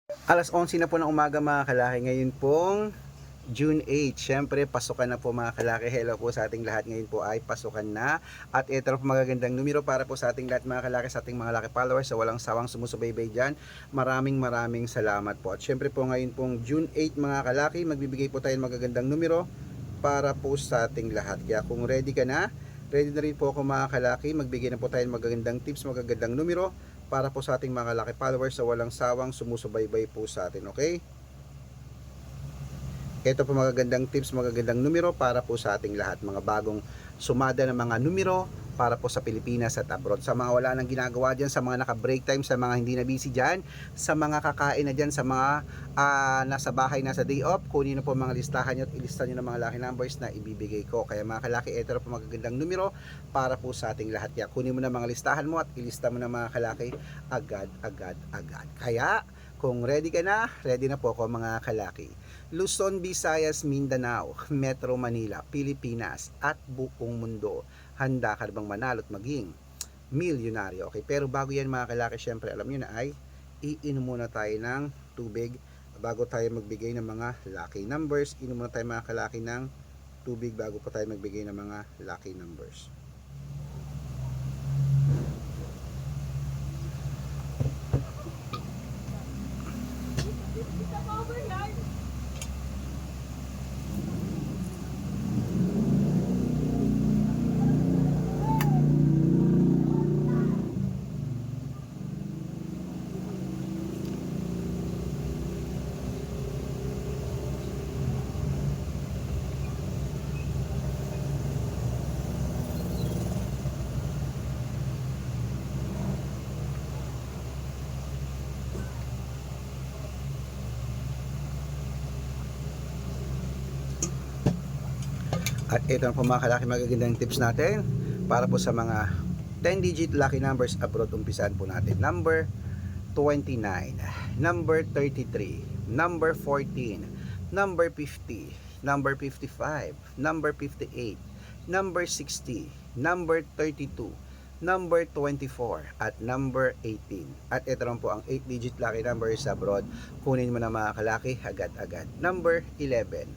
Alas 11 na po ng umaga mga kalaki. Ngayon pong June 8. Siyempre, pasukan na po mga kalaki. Hello po sa ating lahat. Ngayon po ay pasukan na. At ito na po magagandang numero para po sa ating lahat mga kalaki, sa ating mga laki followers, sa walang sawang sumusubaybay dyan. Maraming salamat po. At siyempre po ngayon pong June 8 mga kalaki, magbibigay po tayo ng magagandang numero para po sa ating lahat. Kaya kung ready ka na, ready na rin po ako mga kalaki. Magbigay na po tayo ng magagandang tips, magagandang numero para po sa ating mga laki followers sa walang sawang sumusubaybay po sa atin, okay? Ito po magagandang tips, magagandang numero para po sa ating lahat, mga bagong sumada ng mga numero para po sa Pilipinas at abroad. Sa mga wala nang ginagawa dyan, sa mga naka-break time, sa mga hindi na busy dyan, sa mga kakain na dyan, sa mga nasa bahay, nasa day off, kunin na po mga listahan nyo at ilista nyo ng mga lucky numbers na ibibigay ko. Kaya mga kalaki, ito na po magagandang numero para po sa ating lahat. Kaya kunin mo na mga listahan mo at ilista mo na mga kalaki agad. Kaya kung ready ka na, ready na po ako mga kalaki. Luzon, Visayas, Mindanao, Metro Manila, Pilipinas at buong mundo. Handa ka na bang manalo at maging milyonaryo? Okay, pero bago yan mga kalaki, syempre alam nyo na ay iinom muna tayo ng tubig bago tayo magbigay ng mga lucky numbers. Inom muna tayo mga kalaki ng tubig bago pa tayo magbigay ng mga lucky numbers. At ito na po mga kalaki magagandang tips natin para po sa mga 10-digit lucky numbers abroad. Umpisahan po natin. Number 29, number 33, number 14, number 50, number 55, number 58, number 60, number 32, number 24, at number 18. At ito lang po ang 8-digit lucky numbers abroad. Kunin mo na mga kalaki agad-agad. Number 11,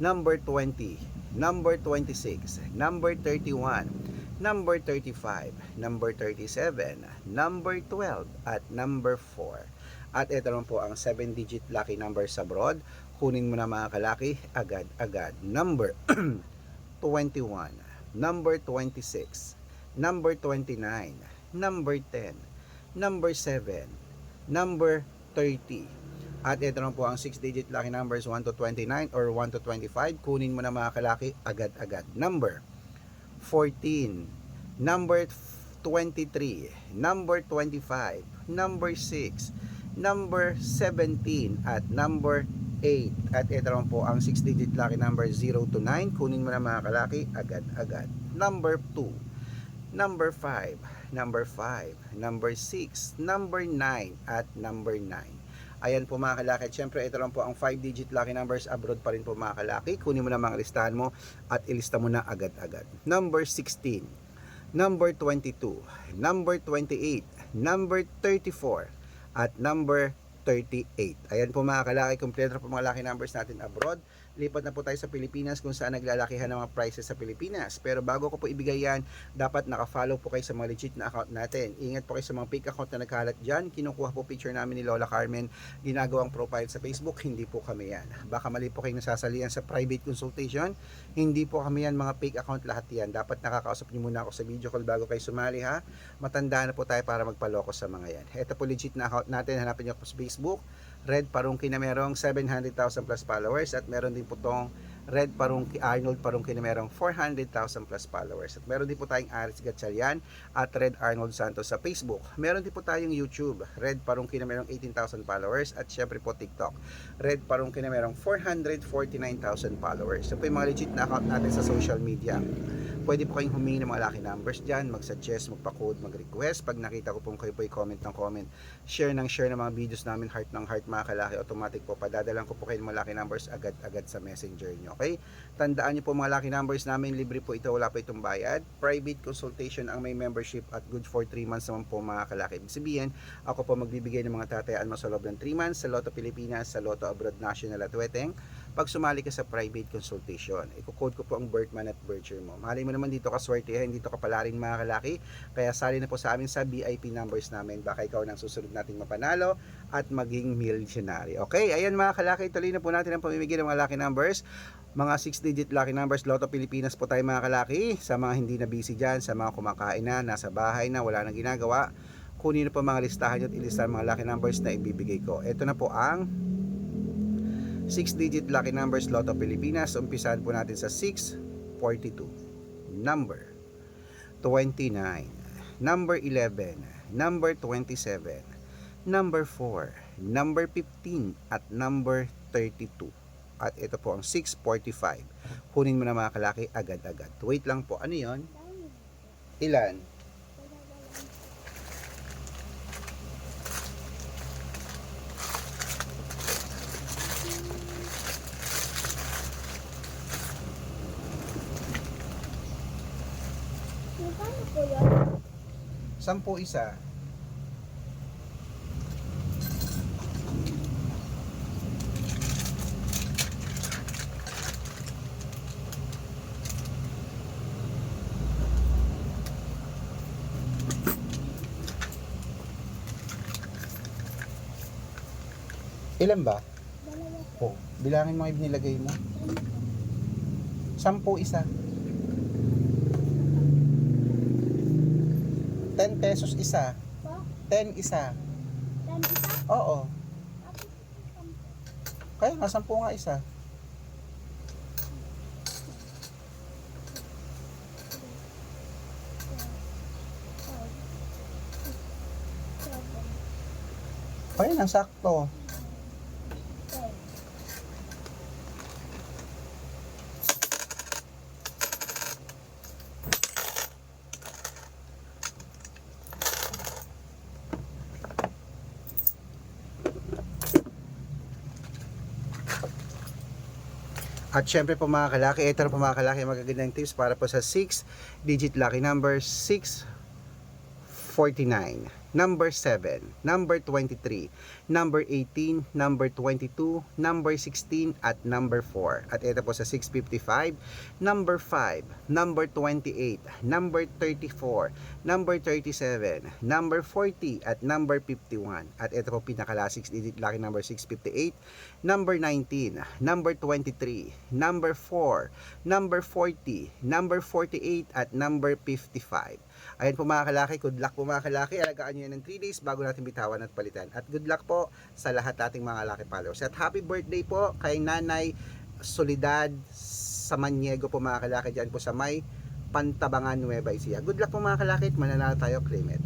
number 20, number 26, number 31, number 35, number 37, number 12, at number 4. At ito naman po ang 7-digit lucky numbers abroad. Kunin mo na mga kalaki agad-agad. Number 21, number 26, number 29, number 10, number 7, number 30. At ito naman po ang 6-digit lucky numbers 1 to 29 or 1 to 25. Kunin mo na mga kalaki agad-agad. Number 14, number 23, number 25, number 6, number 17, at number 8. At ito naman po ang 6-digit lucky number 0 to 9. Kunin mo na mga kalaki agad-agad. Number 2, number 5, number 5, number 6, number 9, at number 9. Ayan po mga kalaki. Siyempre ito lang po ang 5-digit lucky numbers abroad pa rin po mga kalaki. Kunin mo na mga listahan mo at ilista mo na agad-agad. Number 16, number 22, number 28, number 34, at number 38. Ayan po mga kalaki, kompleto po mga lucky numbers natin abroad. Lipat na po tayo sa Pilipinas kung saan naglalakihan ng mga prices sa Pilipinas. Pero bago ko po ibigay yan, dapat naka-follow po kayo sa mga legit na account natin. Ingat po kayo sa mga fake account na nagkalat dyan. Kinukuha po picture namin ni Lola Carmen, ginagawang profile sa Facebook. Hindi po kami yan. Baka mali po kayong nasasalihan sa private consultation. Hindi po kami yan, mga fake account lahat yan. Dapat nakakausap niyo muna ako sa video call bago kayo sumali ha. Matanda na po tayo para magpaloko sa mga yan. Ito po legit na account natin. Hanapin niyo po sa Facebook. Red Parungki na merong 700,000 plus followers, at meron din po tong Red Parungki Arnold Parungki na merong 400,000 plus followers, at meron din po tayong Aris Gatchalian at Red Arnold Santos sa Facebook. Meron din po tayong YouTube, Red Parungki na merong 18,000 followers, at syempre po TikTok, Red Parungki na merong 449,000 followers. So po yung mga legit na account natin sa social media. Pwede po kayong humingi ng mga lucky numbers dyan, mag-suggest, magpa-code, mag-request. Pag nakita ko pong kayo po comment ng comment, share ng mga videos namin, heart ng heart mga kalaki, automatic po padadalan ko po kayo ng mga lucky numbers agad-agad sa messenger nyo. Okay? Tandaan nyo po mga lucky numbers namin, libre po ito, wala po itong bayad. Private consultation ang may membership at good for 3 months naman po mga kalaki. Ibig sabihin, ako po magbibigay ng mga tatayaan mo sa loob ng 3 months sa Lotto Pilipinas, sa Lotto Abroad National at Weteng. Pag sumali ka sa private consultation, i-code ko po ang birth month at birth year mo. Malay mo naman dito ka swertehin, dito ka pala rin mga kalaki. Kaya sali na po sa amin sa VIP numbers namin. Baka ikaw nang susunod nating mapanalo at maging millionaire. Okay, ayan mga kalaki, tuloy na po natin ang pamimigay ng mga lucky numbers. Mga 6-digit lucky numbers, Lotto Pilipinas po tayo mga kalaki. Sa mga hindi na busy dyan, sa mga kumakain na, nasa bahay na, wala nang ginagawa, kunin na po mga listahan nyo at ilista mga lucky numbers na ibibigay ko. Ito na po ang 6-digit lucky numbers Lotto Pilipinas. Umpisahan po natin sa 642, number 29, number 11, number 27, number 4, number 15 at number 32. At ito po ang 645. Kunin mo na mga kalaki agad-agad. Wait lang po, ano yon? Ilan? Magkano po yun? 10 isa. Ilan ba? Dalawa po. Oh, bilangin mo yung nilagay mo. 10 isa. 10 pesos isa. Po? 10 isa. 10 isa? Oo. Tapos, Kaya nga 10 nga isa. Kaya nga sakto. 10. At syempre po mga kalaki, ito na po mga kalaki, magagandang tips para po sa 6-digit lucky number 649, number 7, number 23, number 18, number 22, number 16 at number 4. At ito po sa 655, number 5, number 28, number 34, number 37, number 40 at number 51. At ito po pinakala 6-digit lucky number 658, number 19, number 23, number 4, number 40, number 48 at number 55. Ayan po mga kalaki, good luck po mga kalaki. Alagaan nyo yan ng 3 days bago natin bitawan at palitan. At good luck po sa lahat nating mga lucky followers. At happy birthday po kay Nanay Soledad Samaniego po mga kalaki dyan po sa may Pantabangan, Nueva Ecija. Good luck po mga kalaki at mananalo tayo, claim it.